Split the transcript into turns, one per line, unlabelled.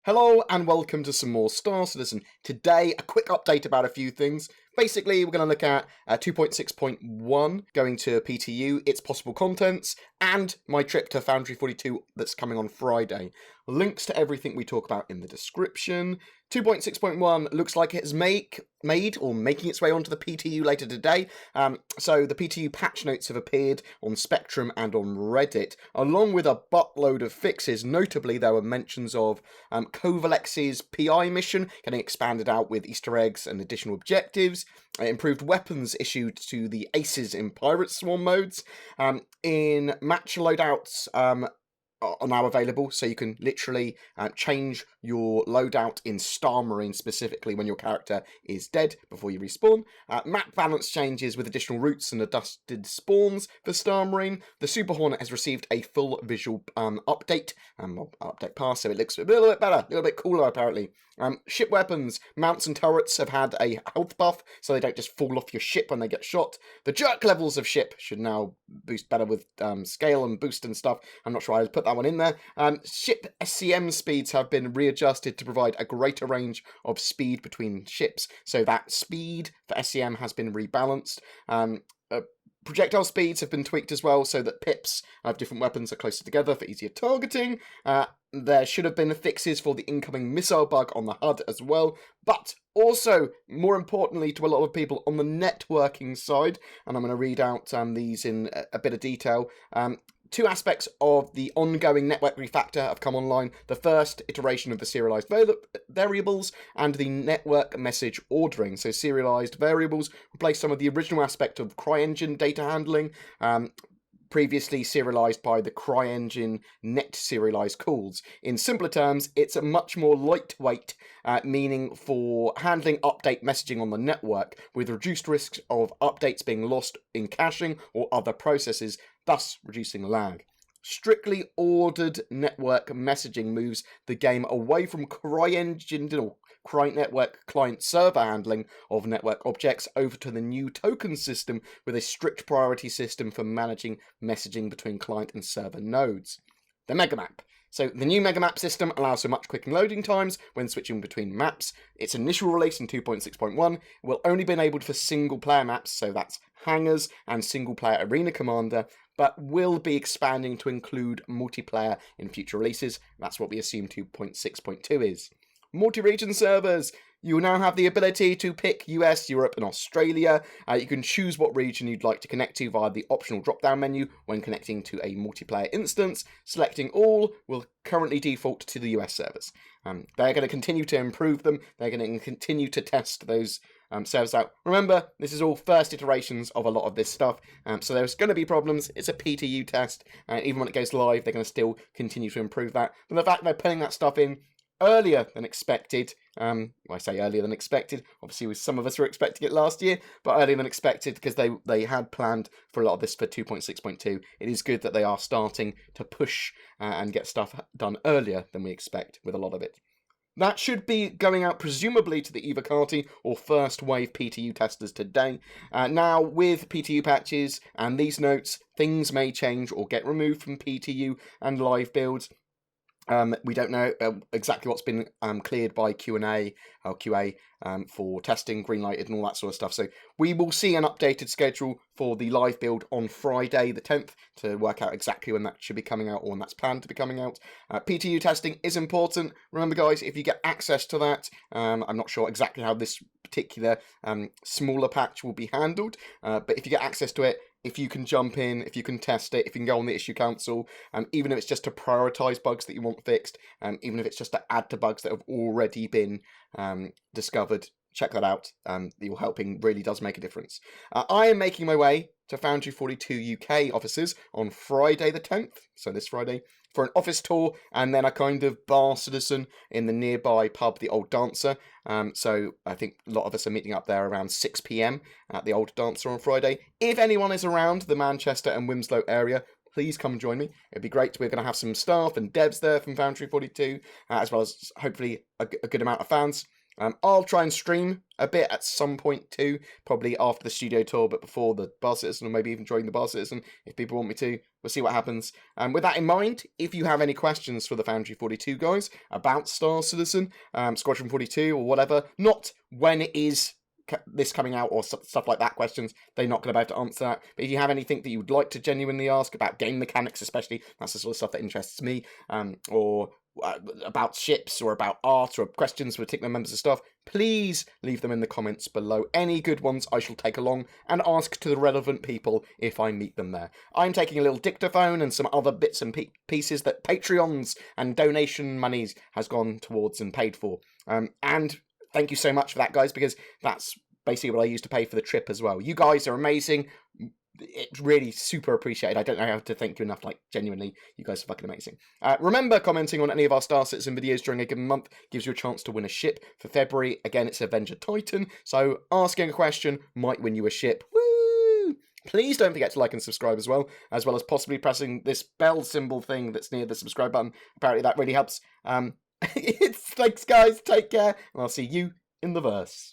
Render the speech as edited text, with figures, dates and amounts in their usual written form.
Hello and welcome to some more Star Citizen. Today, a quick update about a few things. Basically, we're going to look at 2.6.1 going to PTU, its possible contents, and my trip to Foundry 42 that's coming on Friday. Links to everything we talk about in the description. 2.6.1 looks like it's made or making its way onto the PTU later today. So the PTU patch notes have appeared on Spectrum and on Reddit, along with a buttload of fixes. Notably, there were mentions of Kovalex's PI mission getting expanded out with Easter eggs and additional objectives. Improved weapons issued to the Aces in Pirate Swarm modes. In match loadouts are now available, so you can literally change your loadout in Star Marine specifically when your character is dead before you respawn. Map balance changes with additional routes and adjusted spawns for Star Marine. The Super Hornet has received a full visual update pass, so it looks a little bit better, a little bit cooler apparently. Ship weapons, mounts and turrets have had a health buff, so they don't just fall off your ship when they get shot. The jerk levels of ship should now boost better with scale and boost and stuff. I'm not sure I put that one in there. Ship SCM speeds have been readjusted to provide a greater range of speed between ships, so that speed for SCM has been rebalanced. Projectile speeds have been tweaked as well, so that pips of different weapons are closer together for easier targeting. There should have been fixes for the incoming missile bug on the HUD as well, but also, more importantly to a lot of people, on the networking side, and I'm going to read out these in a bit of detail. Two aspects of the ongoing network refactor have come online. The first iteration of the serialized variables and the network message ordering. So serialized variables replace some of the original aspect of CryEngine data handling, previously serialized by the CryEngine net serialized calls. In simpler terms, it's a much more lightweight meaning for handling update messaging on the network, with reduced risks of updates being lost in caching or other processes, thus reducing lag. Strictly ordered network messaging moves the game away from CryEngine or CryNetwork client-server handling of network objects over to the new token system with a strict priority system for managing messaging between client and server nodes. The Megamap. So the new Megamap system allows for much quicker loading times when switching between maps. Its initial release in 2.6.1 will only be enabled for single-player maps, so that's Hangars and single-player Arena Commander, but will be expanding to include multiplayer in future releases. That's what we assume 2.6.2 is. Multi-region servers. You will now have the ability to pick US, Europe, and Australia. You can choose what region you'd like to connect to via the optional drop-down menu when connecting to a multiplayer instance. Selecting all will currently default to the US servers. They're going to continue to improve them. They're going to continue to test those servers out. Remember, this is all first iterations of a lot of this stuff, so there's going to be problems. It's a PTU test, and even when it goes live, they're going to still continue to improve that. But the fact they're putting that stuff in earlier than expected, I say earlier than expected, obviously some of us were expecting it last year, but earlier than expected because they had planned for a lot of this for 2.6.2. It is good that they are starting to push and get stuff done earlier than we expect with a lot of it. That should be going out presumably to the Evocati or first wave PTU testers today. Now, with PTU patches and these notes, things may change or get removed from PTU and live builds. We don't know exactly what's been cleared by Q&A or QA for testing, greenlighted and all that sort of stuff. So we will see an updated schedule for the live build on Friday the 10th to work out exactly when that should be coming out or when that's planned to be coming out. PTU testing is important. Remember guys, if you get access to that, I'm not sure exactly how this particular smaller patch will be handled, but if you get access to it, if you can jump in, if you can test it, if you can go on the issue council, even if it's just to prioritize bugs that you want fixed, even if it's just to add to bugs that have already been discovered, check that out. Your helping really does make a difference. I am making my way to Foundry 42 UK offices on Friday the 10th, so this Friday, for an office tour and then a kind of bar citizen in the nearby pub, the Old Dancer. So I think a lot of us are meeting up there around 6 p.m. at the Old Dancer on Friday. If anyone is around the Manchester and Winslow area, please come and join me. It'd be great. We're going to have some staff and devs there from Foundry 42, as well as hopefully a good amount of fans. I'll try and stream a bit at some point too, probably after the studio tour, but before the Bar Citizen, or maybe even during the Bar Citizen, if people want me to. we'll see what happens. With that in mind, if you have any questions for the Foundry 42 guys about Star Citizen, Squadron 42 or whatever, not when it is this coming out or stuff like that questions, they're not going to be able to answer that. But if you have anything that you would like to genuinely ask about game mechanics, especially, that's the sort of stuff that interests me, or about ships or about art or questions for particular members of staff, please leave them in the comments below. Any good ones I shall take along and ask to the relevant people if I meet them there. I'm taking a little dictaphone and some other bits and pieces that Patreons and donation monies has gone towards and paid for. And thank you so much for that, guys, because that's basically what I use to pay for the trip as well. You guys are amazing. It's really super appreciated. I don't know how to thank you enough. Like, genuinely, you guys are fucking amazing. Remember, commenting on any of our Star Citizen videos during a given month gives you a chance to win a ship for February. Again, it's Avenger Titan, so asking a question might win you a ship. Woo! Please don't forget to like and subscribe as well as possibly pressing this bell symbol thing that's near the subscribe button. Apparently that really helps. Thanks, guys. Take care, and I'll see you in the verse.